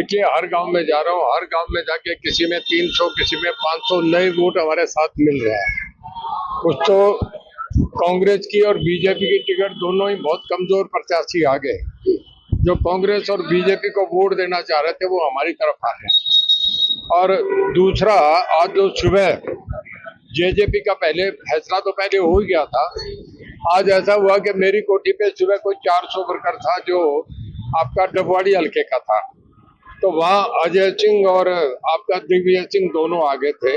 देखिए, हर गांव में जा रहा हूँ, हर गांव में जाके किसी में 300, किसी में 500 नए वोट हमारे साथ मिल रहे हैं। कुछ तो कांग्रेस की और बीजेपी की टिकट दोनों ही बहुत कमजोर प्रत्याशी आ गए। जो कांग्रेस और बीजेपी को वोट देना चाह रहे थे वो हमारी तरफ आ रहे हैं। और दूसरा, आज जो सुबह जेजेपी का पहले फैसला तो पहले हो ही गया था। आज ऐसा हुआ कि मेरी कोठी पे सुबह कोई 400 वर्कर था जो आपका डबवाड़ी हल्के का था। तो वहाँ अजय सिंह और आपका दिग्विजय सिंह दोनों आगे थे।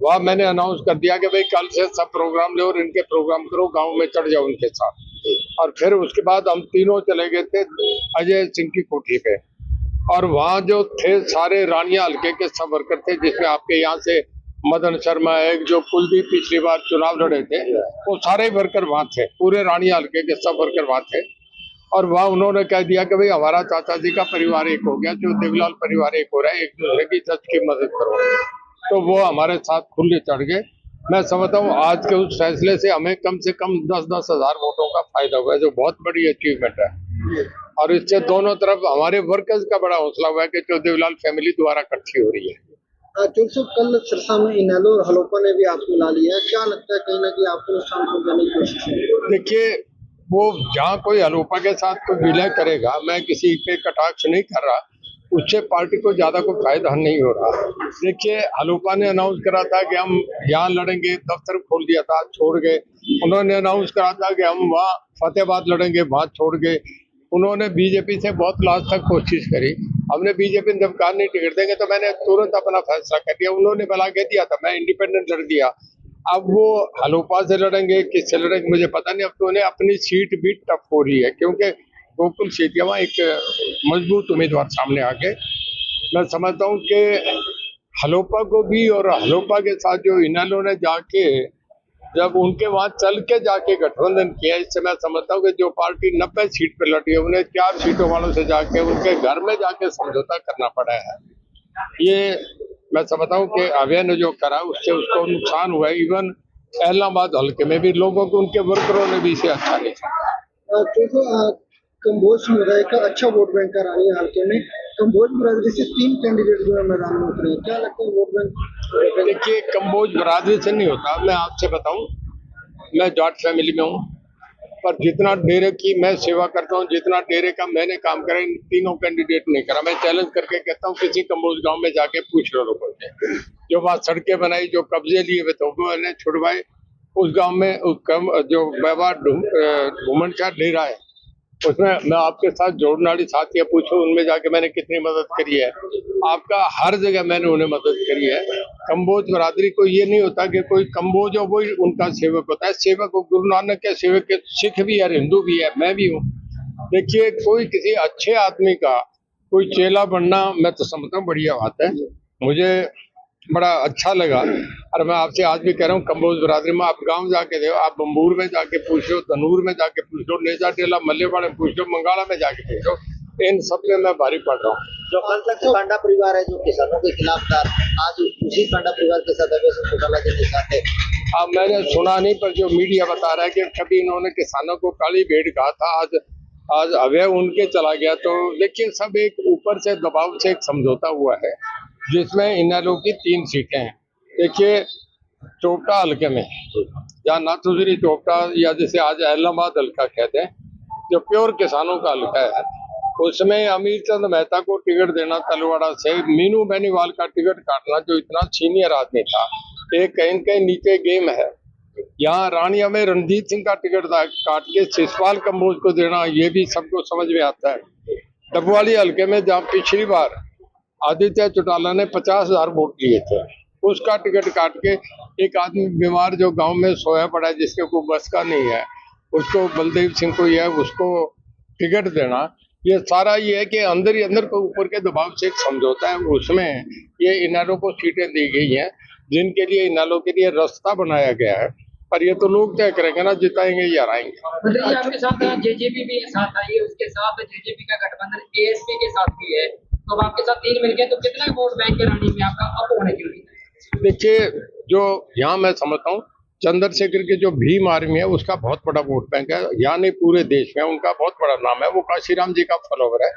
वहाँ मैंने अनाउंस कर दिया कि भाई कल से सब प्रोग्राम लो और इनके प्रोग्राम करो, गांव में चढ़ जाओ उनके साथ। और फिर उसके बाद हम तीनों चले गए थे अजय सिंह की कोठी पे। और वहाँ जो थे सारे रानिया हल्के के सब वर्कर थे, जिसमें आपके यहाँ से मदन शर्मा, एक जो कुलदीप पिछली बार चुनाव लड़े थे, वो सारे वर्कर वहाँ थे। पूरे रानिया हल्के के सब वर्कर वहाँ थे। और वहाँ उन्होंने कह दिया कि भाई हमारा चाचा जी का परिवार एक हो गया, जो देवीलाल परिवार एक हो रहा है, एक दूसरे की सच की मदद करो। तो वो हमारे साथ खुले चढ़ गए। मैं समझता हूँ आज के उस फैसले से हमें कम से कम 10-10 हजार वोटों का फायदा हुआ है, जो बहुत बड़ी अचीवमेंट है। और इससे दोनों तरफ हमारे वर्कर्स का बड़ा हौसला हुआ है कि जो देवीलाल फैमिली दोबारा इकट्ठी हो रही है। जोसेफ, कल सिरसा में इनेलो और हलोपा ने भी आपको ला लिया है, क्या लगता है कहीं ना कहीं आपको नुकसान पहुंचाने की कोशिश है? देखिए, वो जहाँ कोई हलोपा के साथ कोई विलय करेगा, मैं किसी पे कटाक्ष नहीं कर रहा, उससे पार्टी को ज्यादा कोई फायदा नहीं हो रहा। देखिए, हलोपा ने अनाउंस करा था कि हम यहाँ लड़ेंगे, दफ्तर खोल दिया था, छोड़ गए। उन्होंने अनाउंस करा था कि हम वहाँ फतेहाबाद लड़ेंगे, वहाँ छोड़ गए। उन्होंने बीजेपी से बहुत लास्ट तक कोशिश करी। हमने बीजेपी ने जब कहा नहीं टिकट देंगे तो मैंने तुरंत अपना फैसला कर दिया। उन्होंने भला कह दिया था, मैं इंडिपेंडेंट लड़ दिया। अब वो हलोपा से लड़ेंगे, किससे लड़ेंगे मुझे पता नहीं। अब तो उन्हें अपनी सीट भी टफ हो रही है, क्योंकि गोकुल सीतिया एक मजबूत उम्मीदवार सामने आ गए। मैं समझता हूँ कि हलोपा को भी और हलोपा के साथ जो इनेलो ने जाके जब उनके वहां चल के जाके गठबंधन किया, इससे मैं समझता हूँ कि जो पार्टी 90 सीट पे लड़ी है, उन्हें 4 सीटों वालों से जाके उनके घर में जाके समझौता करना पड़ा है। ये मैं समझता हूँ कि अभय ने जो करा उससे उसको नुकसान हुआ है। इवन एलनाबाद हल्के में भी लोगों को, उनके वर्करों ने भी इसे अच्छा नहीं समझा। कंबोज मुराद का अच्छा वोट बैंक है रानी हल्के में। कंबोज बिरादरी से 3 कैंडिडेट जो है मैदान में उतरे हैं, क्या लगता है वोट बैंक? देखिए, कंबोज बिरादरी से नहीं होता। मैं आपसे बताऊं, मैं जाट फैमिली में हूँ, पर जितना डेरे की मैं सेवा करता हूँ, जितना डेरे का मैंने काम करा, इन तीनों कैंडिडेट नहीं करा। मैं चैलेंज करके कहता हूँ, किसी कंबोज गांव में जाके पूछ लो लोगों से। जो बात सड़कें बनाई, जो कब्जे लिए हुए थे वो मैंने छुड़वाए। उस गांव में जो व्यवहार घुमनशाह डेरा है, उसमें मैं आपके साथ जोड़ने वाली साथियां पूछो, उनमें जाके मैंने कितनी मदद करी है। आपका हर जगह मैंने उन्हें मदद करी है। कंबोज बरादरी को ये नहीं होता कि कोई कंबोज हो वही उनका सेवक होता है। सेवक गुरु नानक के सेवक के सिख भी है, हिंदू भी है, मैं भी हूँ। देखिए, कोई किसी अच्छे आदमी का कोई चेला बनना, मैं तो समझता हूँ बढ़िया बात है। मुझे बड़ा अच्छा लगा। और मैं आपसे आज भी कह रहा हूँ, कंबोज बरादरी में आप गांव जाके देखो, आप बम्बूर में जाके पूछ लो, धनूर में जाके पूछ लो, नेजा टेला मल्लेवाड़ा में पूछ लो, मंगाला में जाके पूछ लो, इन सब में मैं भारी पड़ रहा हूँ। जो कल तक कांडा परिवार है जो किसानों के खिलाफ था, आज उसी कांडा परिवार के साथ अभय सिंह चौटाला जी के साथ है। अब मैंने सुना नहीं, पर जो मीडिया बता रहा है कि कभी इन्होंने किसानों को काली भेड़ कहा था, आज अभय उनके चला गया। तो देखिए, सब एक ऊपर से दबाव से एक समझौता हुआ है, जिसमें इनेलो की 3 सीटें हैं। देखिए, चोपटा हल्के में या नाथुश्री चोपटा, या जिसे आज एलनाबाद हल्का कहते हैं, जो प्योर किसानों का हल्का है, उसमें अमीर चंद मेहता को टिकट देना तलवाड़ा से, मीनू बेनीवाल का टिकट काटना, जो इतना सीनियर आदमी था, एक कहीं कहीं नीचे गेम है। यहाँ रानिया में रणजीत सिंह का टिकट काट के शिशपाल कंबोज को देना, ये भी सबको समझ में आता है। डबवाड़ी हल्के में जहाँ पिछली बार आदित्य चौटाला ने 50,000 वोट लिए थे, उसका टिकट काट के एक आदमी बीमार जो गांव में सोया पड़ा है, जिसके कोई बस का नहीं है, उसको बलदेव सिंह को यह उसको टिकट देना, ये सारा ये है कि अंदर ही अंदर को ऊपर के दबाव से एक समझौता है। उसमें ये इनेलो को सीटें दी गई हैं, जिनके लिए इनेलो के लिए रास्ता बनाया गया है। पर ये तो लोग तय करेंगे ना, जिताएंगे या हराएंगे। मतलब आपके साथ जेजेपी भी साथ आई है, उसके साथ जेजेपी का गठबंधन एएसपी के साथ भी है, तो आपके साथ 3 मिलके तो कितना वोट बैंक के रानी में आपका अप होने की उम्मीद है? देखिए, जो यहाँ मैं समझता हूँ, चंद्रशेखर के जो भीम आर्मी है, उसका बहुत बड़ा वोट बैंक है, यहाँ नहीं पूरे देश में उनका बहुत बड़ा नाम है। वो काशीराम जी का फॉलोवर है,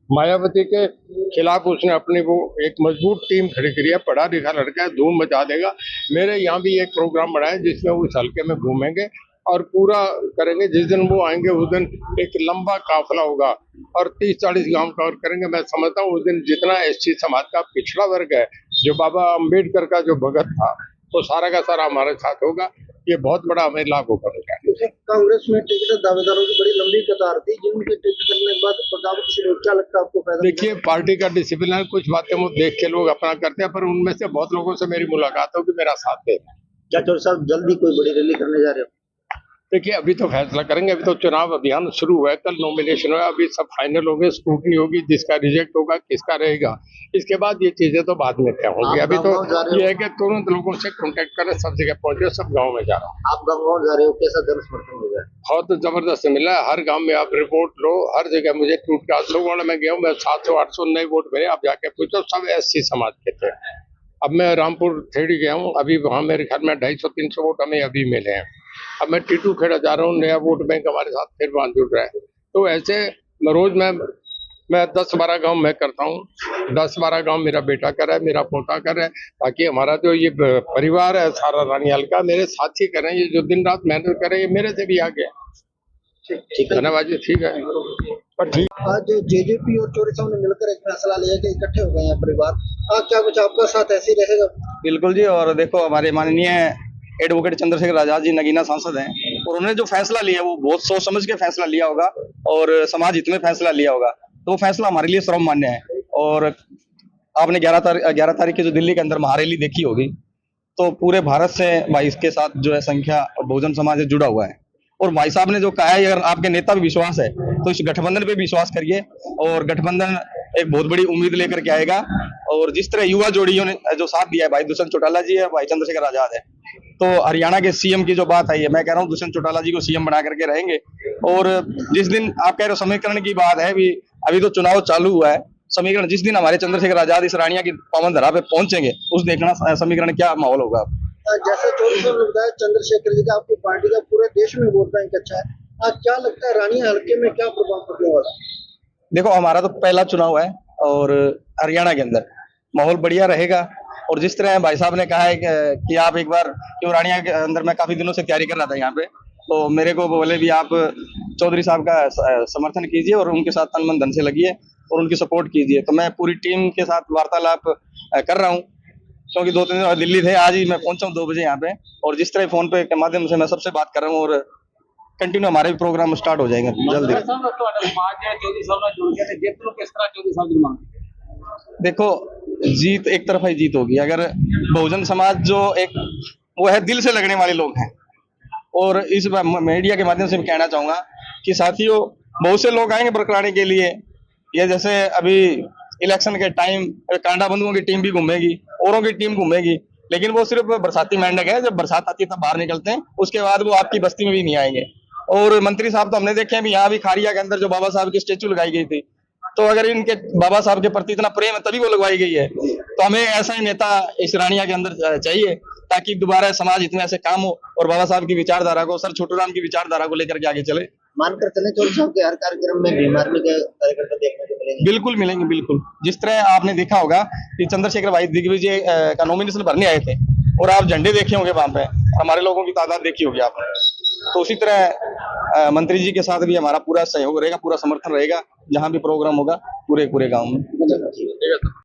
मायावती के खिलाफ उसने अपनी वो एक मजबूत टीम खड़ी करी है, पढ़ा लिखा लड़का है, धूम मचा देगा। मेरे यहाँ भी एक प्रोग्राम बना है जिसमें उस हल्के में घूमेंगे और पूरा करेंगे। जिस दिन वो आएंगे उस दिन एक लंबा काफिला होगा और 30-40 गांव कवर करेंगे। मैं समझता हूँ उस दिन जितना एससी समाज का पिछड़ा वर्ग है, जो बाबा अम्बेडकर का जो भगत था, वो सारा का सारा हमारे साथ होगा। ये बहुत बड़ा हमें लाभ होगा। कांग्रेस में टिकट दावेदारों की बड़ी लंबी कतार थी, जिनके टिकट करने के बाद बगावत शुरू हुई। क्या लगता है आपको फायदा? देखिए, पार्टी का डिसिप्लिन है, कुछ बातें वो देख के लोग अपना करते हैं, पर उनमें से बहुत लोगों से मेरी मुलाकात होगी, मेरा साथ दे। क्या चौधरी साहब जल्दी कोई बड़ी रैली करने जा रहे हो? देखिए, अभी तो फैसला करेंगे, अभी तो चुनाव अभियान शुरू हुआ है, कल नॉमिनेशन हुआ, अभी सब फाइनल हो गए, स्क्रूटनी होगी, जिसका रिजेक्ट होगा, किसका रहेगा, इसके बाद ये चीजें तो बाद में तय होंगी। अभी तो ये है कि तुरंत लोगों से कांटेक्ट करें, सब जगह पहुंचे, सब गाँव में जा रहा हूँ। आप गाँव जा रहे हो, कैसा जन समर्थन मिला? बहुत जबरदस्त मिला है, हर गांव में आप रिपोर्ट लो, हर जगह मुझे टूट का सोगवाड़ा में गया हूँ, मैं 700-800 नए वोट मिले, आप जाके पूछो, सब एससी समाज के थे। अब मैं रामपुर खेड़ी गया हूँ, अभी वहाँ मेरे ख्याल में 250-300 वोट हमें अभी मिले हैं। अब मैं टीटू खेड़ा जा रहा हूँ, नया वोट बैंक हमारे साथ फिर वहाँ जुड़ रहा है। तो ऐसे रोज मैं 10-12 गांव मैं करता हूँ, 10-12 गांव मेरा बेटा कर रहा है, मेरा पोता कर रहा है, ताकि हमारा जो ये परिवार है सारा रानीहाल का, मेरे साथी करें, ये जो दिन रात मेहनत करें, ये मेरे से भी आगे। ठीक, धन्यवाद जी, ठीक है। पर ठीक, आज जेजेपी और चौधरी साहब ने मिलकर एक फैसला लिया कि इकट्ठे हो गए हैं परिवार। आज क्या कुछ आपका साथ ऐसे ही रहेगा? बिल्कुल जी। और देखो, हमारे माननीय एडवोकेट चंद्रशेखर आजाद जी नगीना सांसद हैं, और उन्होंने जो फैसला लिया वो बहुत सोच समझ के फैसला लिया होगा और समाज हित में फैसला लिया होगा, तो वो फैसला हमारे लिए सर्वमान्य है। और आपने 11 तारीख की जो दिल्ली के अंदर महारैली देखी होगी, तो पूरे भारत से भाई इसके साथ जो है संख्या बहुजन समाज जुड़ा हुआ है। और भाई साहब ने जो कहा है, अगर आपके नेता पे विश्वास है तो इस गठबंधन पे विश्वास करिए, और गठबंधन एक बहुत बड़ी उम्मीद लेकर के आएगा। और जिस तरह युवा जोड़ियों ने जो साथ दिया है, भाई दुष्यंत चौटाला जी है, भाई चंद्रशेखर आजाद है, तो हरियाणा के सीएम की जो बात आई है, मैं कह रहा हूँ दुष्यंत चौटाला जी को सीएम बना करके रहेंगे। और जिस दिन आप कह रहे हो समीकरण की बात है, अभी तो चुनाव चालू हुआ है, समीकरण जिस दिन हमारे चंद्रशेखर आजाद इस रानिया की पावन धरा पे पहुंचेंगे, उस देखना समीकरण क्या माहौल होगा। जैसे चौधरी साहब ने बताया, चंद्रशेखर जी का आपकी पार्टी का पूरे देश में वोट बैंक अच्छा है। आज क्या लगता है रानी हल्के में क्या प्रभाव पड़ने वाला? देखो, हमारा तो पहला चुनाव है और हरियाणा के अंदर माहौल बढ़िया रहेगा। और जिस तरह भाई साहब ने कहा है कि आप एक बार, क्यों रानिया के अंदर मैं काफी दिनों से तैयारी कर रहा था यहाँ पे, तो मेरे को बोले भी आप चौधरी साहब का समर्थन कीजिए और उनके साथ तन मन धन से लगिए और उनकी सपोर्ट कीजिए। तो मैं पूरी टीम के साथ वार्तालाप कर रहा हूँ, क्योंकि 2-3 दिन दिल्ली थे, आज ही मैं पहुंचा हूँ 2 बजे यहाँ पे, और जिस तरह फोन पे के माध्यम से मैं सबसे बात कर रहा हूँ, और कंटिन्यू हमारे भी प्रोग्राम स्टार्ट हो जाएंगे जल्दी। देखो, जीत एक तरफा ही जीत होगी। अगर बहुजन समाज जो एक वो है, दिल से लगने वाले लोग हैं। और इस मीडिया के माध्यम से मैं कहना चाहूंगा कि साथियों, बहुत से लोग आएंगे बरकराने के लिए। ये जैसे अभी इलेक्शन के टाइम कांडा बंधुओं की टीम भी घूमेगी, औरों की टीम घूमेगी, लेकिन वो सिर्फ बरसाती मेंढक है, जब बरसात आती है तब बाहर निकलते हैं, उसके बाद वो आपकी बस्ती में भी नहीं आएंगे। और मंत्री साहब तो हमने देखे हैं भी, यहाँ भी खारिया के अंदर जो बाबा साहब की स्टेचू लगाई गई थी, तो अगर इनके बाबा साहब के प्रति इतना प्रेम है तभी वो लगवाई गई है। तो हमें ऐसा ही नेता इस रानिया के अंदर चाहिए, ताकि दोबारा समाज इतने ऐसे काम हो और बाबा साहब की विचारधारा को, सर छोटू राम की विचारधारा को लेकर के आगे चले। मानकर चले चौधरी साहब के हर कार्यक्रम में भीम आर्मी के कार्यकर्ता देखने को मिलेंगे? बिल्कुल मिलेंगे, बिल्कुल। जिस तरह आपने देखा होगा कि चंद्रशेखर भाई दिग्विजय का नॉमिनेशन भरने आए थे, और आप झंडे देखे होंगे वहां पे, हमारे लोगों की तादाद देखी होगी आपने। तो उसी तरह मंत्री जी के साथ भी हमारा पूरा सहयोग रहेगा, पूरा समर्थन रहेगा, जहां भी प्रोग्राम होगा पूरे गांव में।